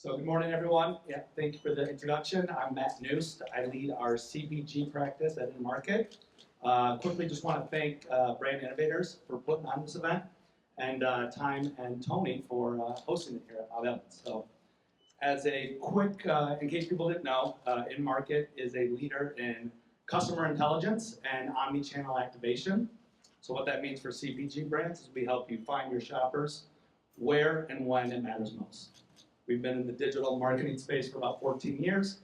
So good morning, everyone. Yeah, thank you for the introduction. I'm Matt Knust. I lead our CPG practice at InMarket. Quickly, just want to thank Brand Innovators for putting on this event, and Thyme and Tony for hosting it here at Bob Evans. So, as a quick, in case people didn't know, InMarket is a leader in customer intelligence and omni-channel activation. So what that means for CPG brands is we help you find your shoppers where and when it matters most. We've been in the digital marketing space for about 14 years.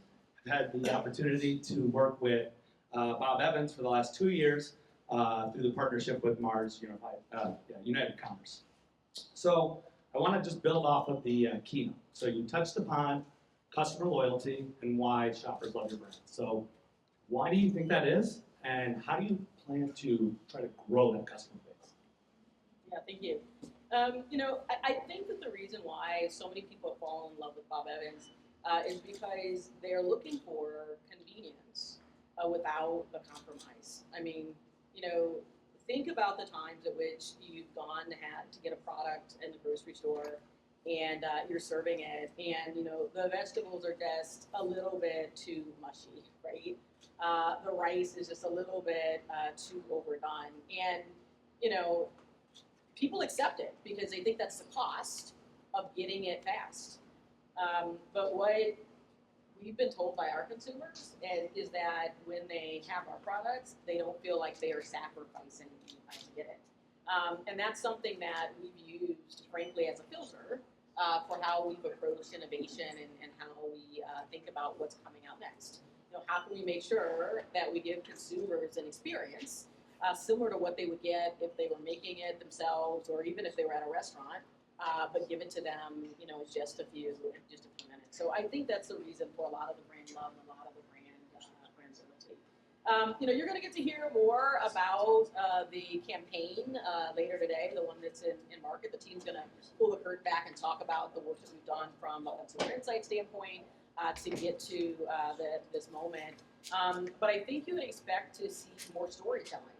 I've had the opportunity to work with Bob Evans for the last 2 years through the partnership with Mars United Commerce. So I want to just build off of the keynote. So you touched upon customer loyalty and why shoppers love your brand. So why do you think that is, and how do you plan to try to grow that customer base? Yeah, thank you. I think that the reason why so many people fall in love with Bob Evans is because they're looking for convenience without the compromise. I mean, think about the times at which you've had to get a product in the grocery store and you're serving it, and the vegetables are just a little bit too mushy, right? The rice is just a little bit too overdone, and people accept it because they think that's the cost of getting it fast. But what we've been told by our consumers is that when they have our products, they don't feel like they are sacrificing to get it. And that's something that we've used, frankly, as a filter for how we've approached innovation and how we think about what's coming out next. How can we make sure that we give consumers an experience similar to what they would get if they were making it themselves, or even if they were at a restaurant, but give it to them, in just a few minutes. So I think that's the reason for a lot of the brand love and a lot of the brand loyalty. You're going to get to hear more about the campaign later today, the one that's in market. The team's going to pull the curtain back and talk about the work that we've done from a consumer insight standpoint to get to this moment. But I think you would expect to see more storytelling,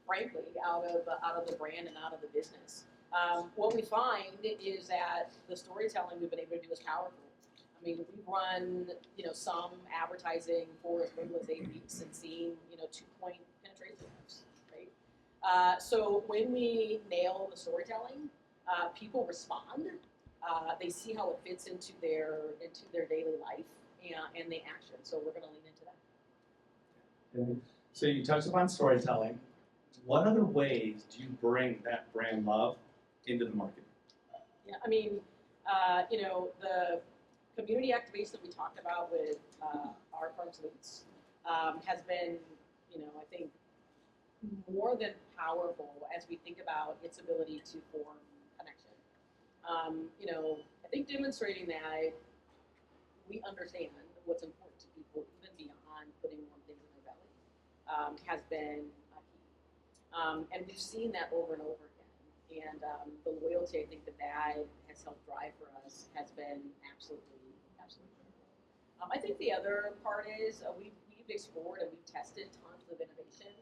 frankly, out of the brand and out of the business. What we find is that the storytelling we've been able to do is powerful. I mean, we've run, some advertising for as little as 8 weeks and seen, 2-point penetration rates, right? So when we nail the storytelling, people respond. They see how it fits into their daily life and the action. So we're going to lean into that. Okay. So you touched upon storytelling. What other ways do you bring that brand love into the market? Yeah, I mean, the community activation that we talked about with our firm's leads has been, I think, more than powerful as we think about its ability to form connection. I think demonstrating that we understand what's important to people, even beyond putting warm things in their belly, has been key. And we've seen that over and over again. And the loyalty, I think, that has helped drive for us has been absolutely critical. I think the other part is we've explored and we've tested tons of innovation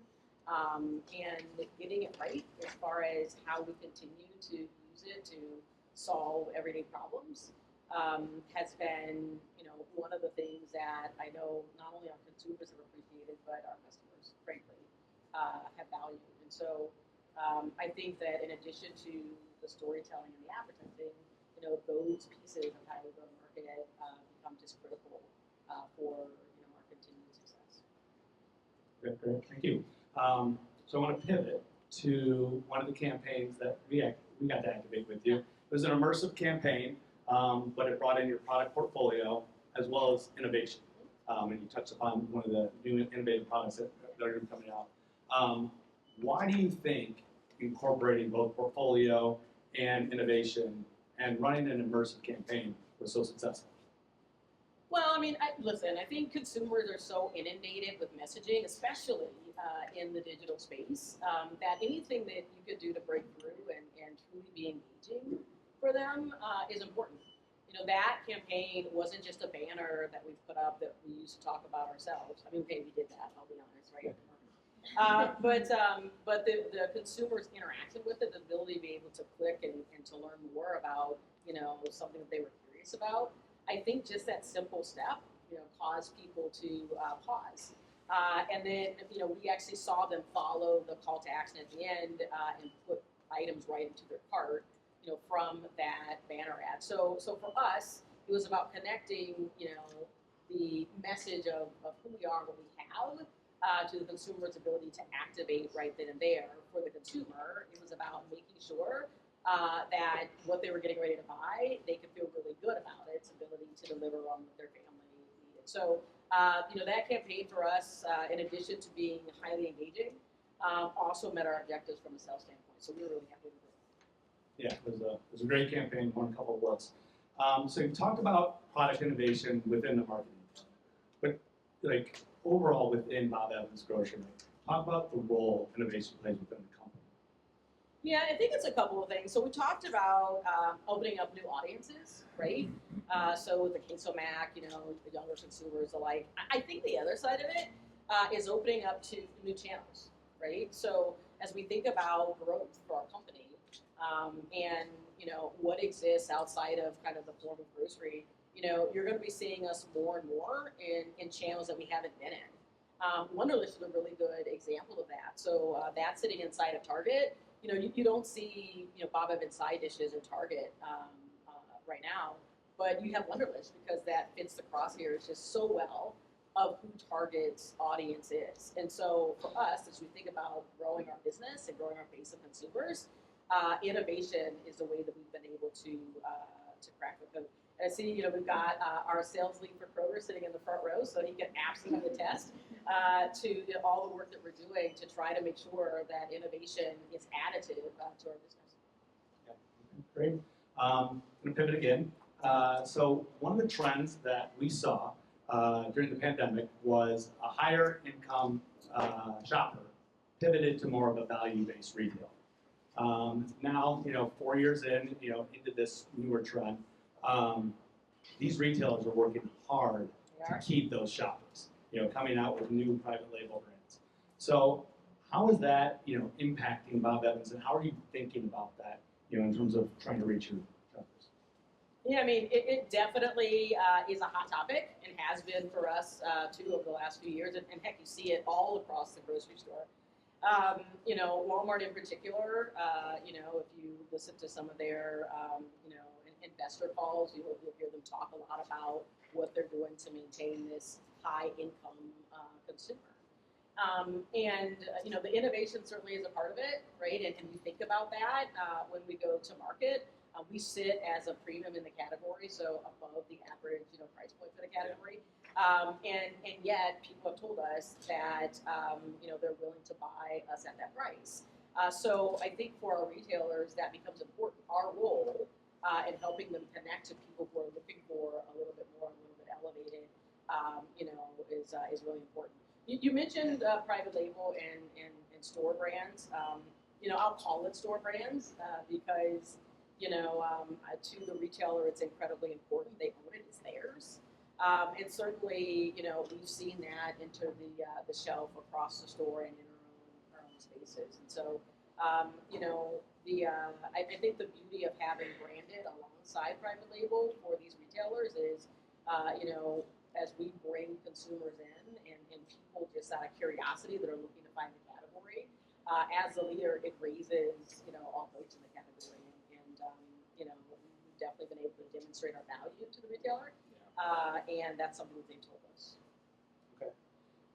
and getting it right as far as how we continue to use it to solve everyday problems has been, one of the things that I know not only our consumers have appreciated, but our customers, frankly, have valued. And so I think that in addition to the storytelling and the advertising, those pieces of how we go to market become just critical for our continued success. Great, thank you. So I want to pivot to one of the campaigns that we got to activate with you. It was an immersive campaign, but it brought in your product portfolio as well as innovation. And you touched upon one of the new innovative products that are going to be coming out. Why do you think incorporating both portfolio and innovation and running an immersive campaign was so successful? Well, I mean, I think consumers are so inundated with messaging, especially in the digital space, that anything that you could do to break through and truly be engaging for them is important. That campaign wasn't just a banner that we put up that we used to talk about ourselves. I mean, okay, we did that, I'll be honest, right? But the consumer's interaction with it, the ability to be able to click and to learn more about, something that they were curious about, I think just that simple step, caused people to pause. And then, we actually saw them follow the call to action at the end and put items right into their cart, from that banner ad. So for us, it was about connecting, the message of who we are, what we have, to the consumer's ability to activate right then and there. For the consumer, it was about making sure that what they were getting ready to buy, they could feel really good about its ability to deliver on what their family needed. So, that campaign for us, in addition to being highly engaging, also met our objectives from a sales standpoint. So we were really happy with it. Yeah, it was a great campaign, won a couple of awards. So you talked about product innovation within the marketing, but like overall within Bob Evans Grocery, talk about the role innovation plays within the company. Yeah, I think it's a couple of things. So we talked about opening up new audiences, right? So with the Queso Mac, the younger consumers alike. I think the other side of it is opening up to new channels, right? So as we think about growth for our company, and what exists outside of kind of the form of grocery, you're going to be seeing us more and more in channels that we haven't been in. Wunderlist is a really good example of that. So that's sitting inside of Target. You don't see Bob Evans side dishes in Target right now, but you have Wunderlist because that fits the crosshairs just so well of who Target's audience is. And so for us, as we think about growing our business and growing our base of consumers, innovation is the way that we've been able to crack the code. And I see, we've got our sales lead for Kroger sitting in the front row, so he can absolutely attest to all the work that we're doing to try to make sure that innovation is additive to our business. Yeah, great. I'm going to pivot again. So one of the trends that we saw during the pandemic was a higher income shopper pivoted to more of a value-based retail. Now, 4 years into this newer trend, these retailers are working hard to keep those shoppers, coming out with new private label brands. So how is that, impacting Bob Evans, and how are you thinking about that, in terms of trying to reach your shoppers? Yeah, I mean, it definitely is a hot topic and has been for us, too, over the last few years. And heck, you see it all across the grocery store. Walmart in particular, if you listen to some of their, investor calls, you'll hear them talk a lot about what they're doing to maintain this high-income consumer. The innovation certainly is a part of it, right? And we think about that when we go to market. We sit as a premium in the category, so above the average, price point for the category. And yet people have told us that, they're willing to buy us at that price. So I think for our retailers, that becomes important. Our role in helping them connect to people who are looking for a little bit more, a little bit elevated, is really important. You mentioned private label and store brands. I'll call it store brands because, to the retailer, it's incredibly important. They own it; it's theirs. And certainly, we've seen that enter the shelf across the store and in our own spaces. And so, I think the beauty of having branded alongside private label for these retailers is, as we bring consumers in and people just out of curiosity that are looking to find the category, as a leader, it raises, all boats in the category. And we've definitely been able to demonstrate our value to the retailer. And that's something that they've told us. Okay.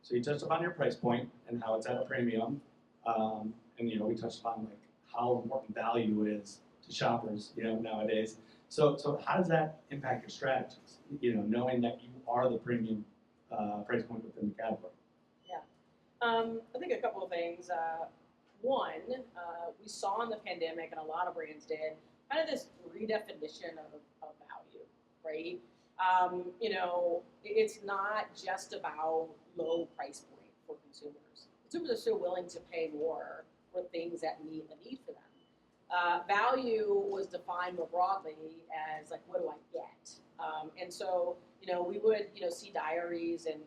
So you touched upon your price point and how it's at a premium. And, we touched upon how important value is to shoppers, nowadays. So how does that impact your strategies, knowing that you are the premium price point within the category? Yeah. I think a couple of things. One, we saw in the pandemic, and a lot of brands did, kind of this redefinition of value, right? It's not just about low price point for consumers. Consumers are still willing to pay more for things that meet a need for them. Value was defined more broadly as what do I get? And so, we would, see diaries and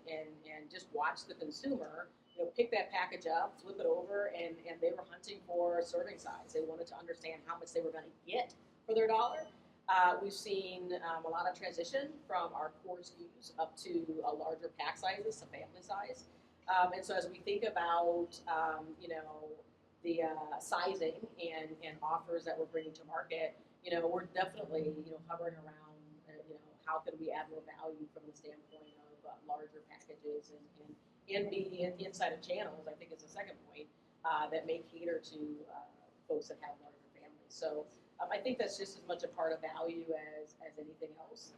just watch the consumer, pick that package up, flip it over, and they were hunting for serving size. They wanted to understand how much they were going to get for their dollar. We've seen a lot of transition from our core SKUs up to larger pack sizes, some family size. And so as we think about, the sizing and offers that we're bringing to market, we're definitely, hovering around, how can we add more value from the standpoint of larger packages and be inside of channels, I think is the second point, that may cater to folks that have larger families. So I think that's just as much a part of value as anything else.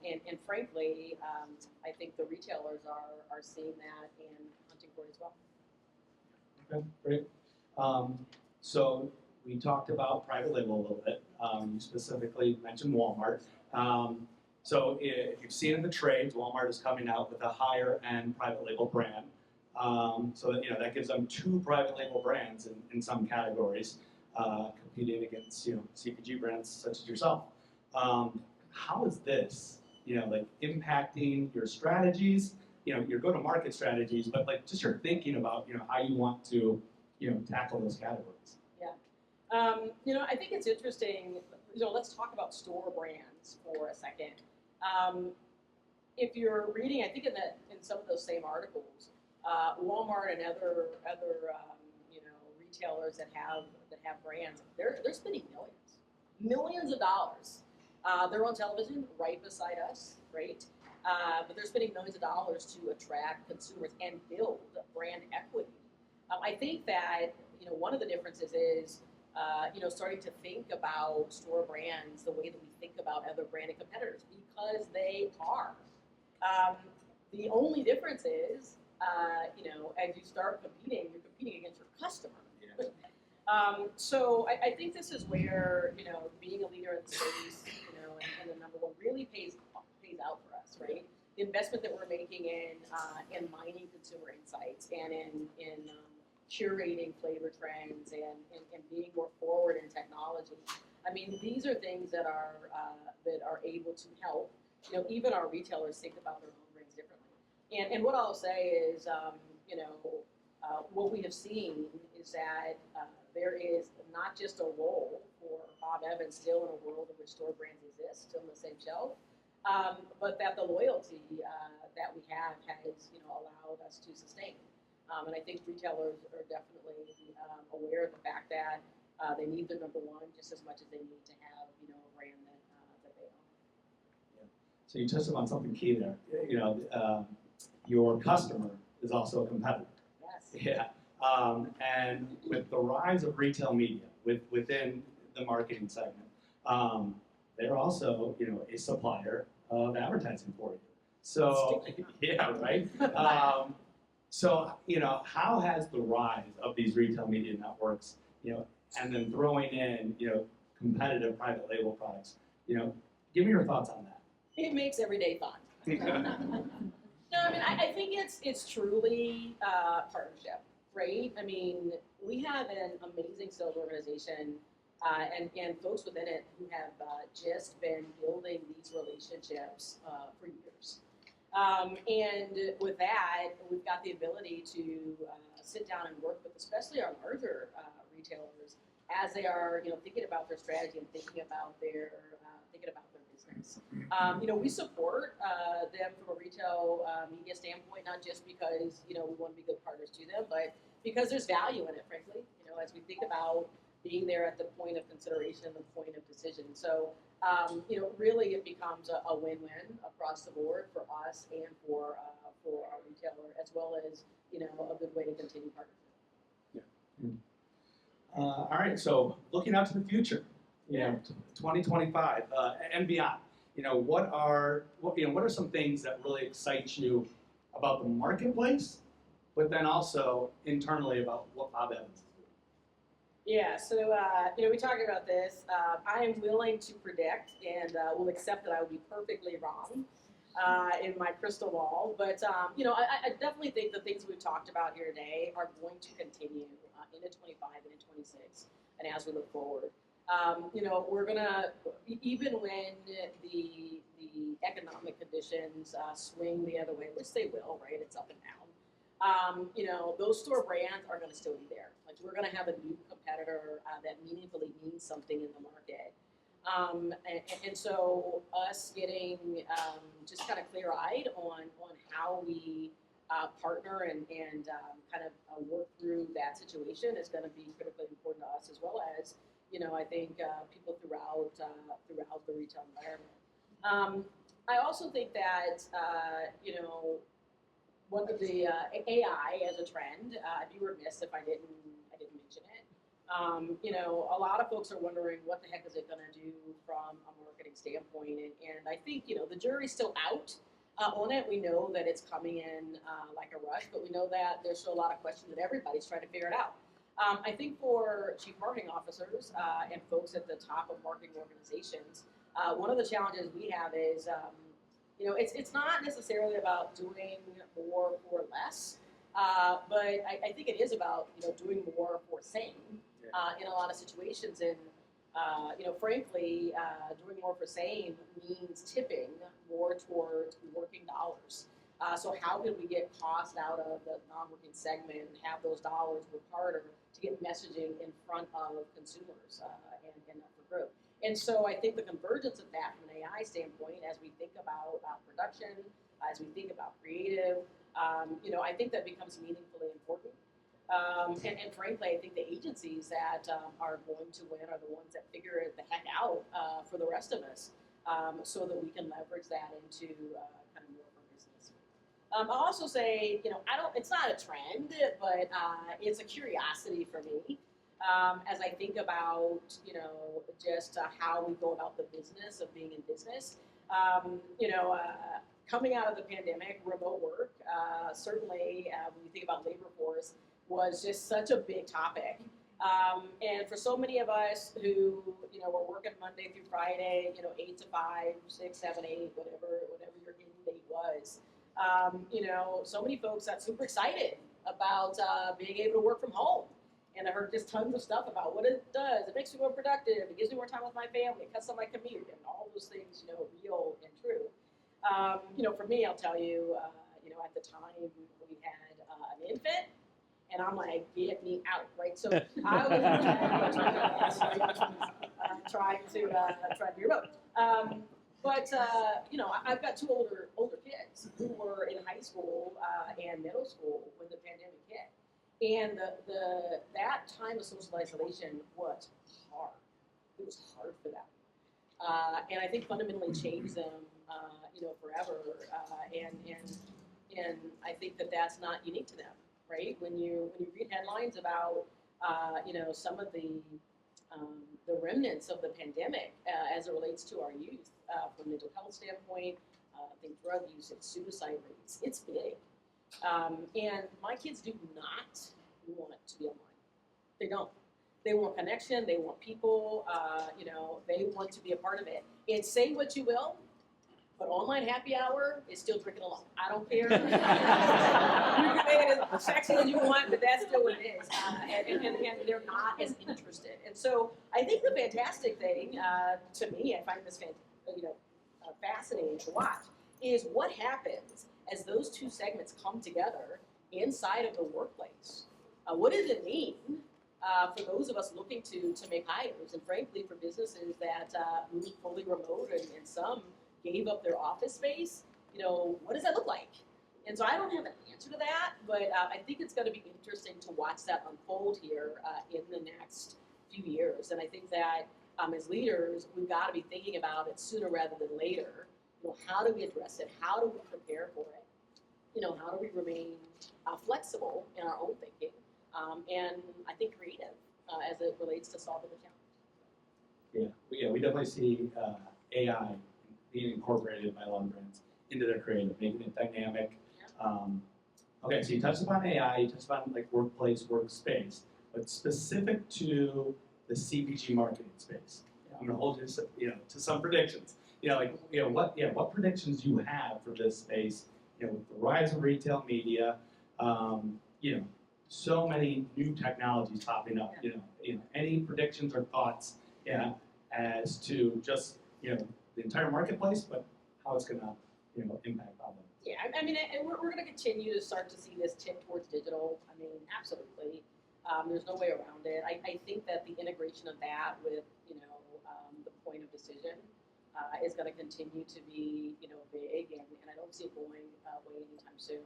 And frankly, I think the retailers are seeing that and hunting for it as well. Okay, great. So we talked about private label a little bit. You specifically mentioned Walmart. So if you've seen in the trades, Walmart is coming out with a higher end private label brand. So that gives them 2 private label brands in some categories, competing against CPG brands such as yourself. How is this impacting your strategies, your go-to-market strategies, but just your thinking about how you want to tackle those categories? Yeah, I think it's interesting. Let's talk about store brands for a second. If you're reading, I think in some of those same articles, Walmart and other retailers that have brands, they're spending millions of dollars. They're on television right beside us, right? But they're spending millions of dollars to attract consumers and build brand equity. I think that one of the differences is starting to think about store brands the way that we think about other branded competitors, because they are. The only difference is, as you start competing, you're competing against your customer. Yeah. So I think this is where being a leader in the space, and the number one really pays out for us, right? The investment that we're making in mining consumer insights and in curating flavor trends and being more forward in technology. I mean, these are things that are able to help even our retailers think about their own brands differently. And what I'll say is what we have seen is that there is not just a role for Bob Evans still in a world in which store brands exist, still on the same shelf, but that the loyalty that we have has allowed us to sustain. And I think retailers are definitely aware of the fact that they need their number one just as much as they need to have a brand that they own. Yeah. So you touched on something key there. Your customer is also a competitor. Yes. Yeah. And with the rise of retail media within the marketing segment, they're also a supplier of advertising for you. So yeah, right. So, how has the rise of these retail media networks, and then throwing in, competitive private label products, give me your thoughts on that. It makes every day fun. No, I mean, I think it's truly partnership, right? I mean, we have an amazing sales organization and folks within it who have just been building these relationships for years. And with that, we've got the ability to sit down and work with, especially our larger retailers, as they are, thinking about their strategy and thinking about their business. We support them from a retail media standpoint, not just because we want to be good partners to them, but because there's value in it, frankly. As we think about being there at the point of consideration and the point of decision. So. Really it becomes a win-win across the board for us and for our retailer, as well as, a good way to continue partnership. Yeah. All right, so looking out to the future, 2025 and beyond, what are some things that really excite you about the marketplace, but then also internally about what Bob Evans is doing? Yeah, so, we talked about this. I am willing to predict and will accept that I will be perfectly wrong in my crystal ball. But, I definitely think the things we've talked about here today are going to continue into 25 and into 26 and as we look forward. We're going to, even when the economic conditions swing the other way, which they will, right? It's up and down. Those store brands are going to still be there. Like, we're going to have a new competitor that meaningfully means something in the market. And so us getting just kind of clear-eyed on how we partner and kind of work through that situation is going to be critically important to us, as well as, I think people throughout the retail environment. I also think that, one of the AI as a trend, I'd be remiss if I didn't mention it. A lot of folks are wondering what the heck is it going to do from a marketing standpoint, and I think the jury's still out on it. We know that it's coming in like a rush, but we know that there's still a lot of questions that everybody's trying to figure it out. I think for chief marketing officers and folks at the top of marketing organizations, one of the challenges we have is it's not necessarily about doing more for less, but I think it is about doing more for same in a lot of situations. And frankly, doing more for same means tipping more towards working dollars. So how can we get cost out of the non-working segment and have those dollars work harder to get messaging in front of consumers and up for growth? And so I think the convergence of that from an AI standpoint, as we think about production, as we think about creative, I think that becomes meaningfully important. And frankly, I think the agencies that are going to win are the ones that figure it the heck out for the rest of us, so that we can leverage that into kind of more of our business. I'll also say, it's not a trend, but it's a curiosity for me. As I think about, just how we go about the business of being in business, coming out of the pandemic, remote work, certainly when you think about labor force, was just such a big topic. And for so many of us who, were working Monday through Friday, 8 to 5, 6, 7, 8, whatever your end date was, so many folks got super excited about being able to work from home. And I heard just tons of stuff about what it does. It makes me more productive. It gives me more time with my family. It cuts down my commute, and all those things, real and true. For me, I'll tell you, at the time we had an infant, and I'm like, get me out, right? So I was trying to be remote. But I've got two older kids who were in high school and middle school when the pandemic hit. And that time of social isolation was hard. It was hard for them, and I think fundamentally changed them, forever. And I think that that's not unique to them, right? When you read headlines about some of the remnants of the pandemic as it relates to our youth, from a mental health standpoint, I think drug use and suicide rates, it's big. And my kids do not want to be online. They don't. They want connection. They want people. They want to be a part of it. And say what you will, but online happy hour is still drinking alone. I don't care. You can make it as sexy as you want, but that's still what it is. And they're not as interested. And so I think the fantastic thing, to me, I find this fascinating to watch, is what happens as those two segments come together inside of the workplace. What does it mean for those of us looking to make hires, and frankly for businesses that moved fully remote and some gave up their office space? What does that look like? And so I don't have an answer to that, but I think it's going to be interesting to watch that unfold here in the next few years. And I think that as leaders, we've got to be thinking about it sooner rather than later. How do we address it? How do we prepare for it? How do we remain flexible in our own thinking, and I think creative as it relates to solving the challenge. Yeah, we definitely see AI being incorporated by a lot of brands into their creative, making it dynamic. Yeah. Okay, so you touched upon AI, you touched upon like workplace, workspace, but specific to the CPG marketing space, I'm going to hold you to some predictions. What predictions do you have for this space? With the rise of retail media, so many new technologies popping up. Any predictions or thoughts, as to just the entire marketplace, but how it's going to impact all of them. Yeah, I mean, we're going to continue to start to see this tip towards digital. I mean, absolutely. There's no way around it. I think that the integration of that with the point of decision is going to continue to be, big, and I don't see it going away anytime soon.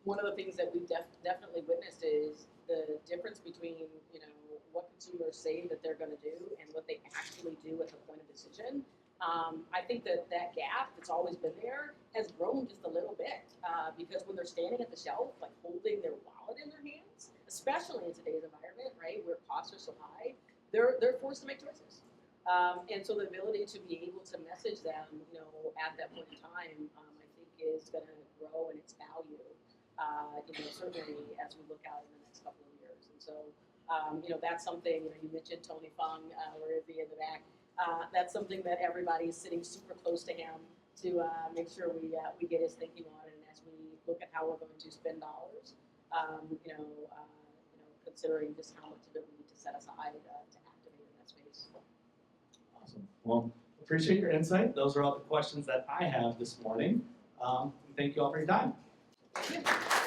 One of the things that we've definitely witnessed is the difference between, what consumers say that they're going to do and what they actually do at the point of decision. I think that gap that's always been there has grown just a little bit because when they're standing at the shelf, like holding their wallet in their hands, especially in today's environment, right, where costs are so high, they're forced to make choices. And so the ability to be able to message them, at that point in time, I think is going to grow in its value. Certainly as we look out in the next couple of years. And so, that's something, you mentioned Tony Fung, where is he in the back? That's something that everybody's sitting super close to him to make sure we get his thinking on it. And as we look at how we're going to spend dollars, considering just how much of it we need to set aside to activate in that space. Awesome. Well, appreciate your insight. Those are all the questions that I have this morning. Thank you all for your time. Thank you.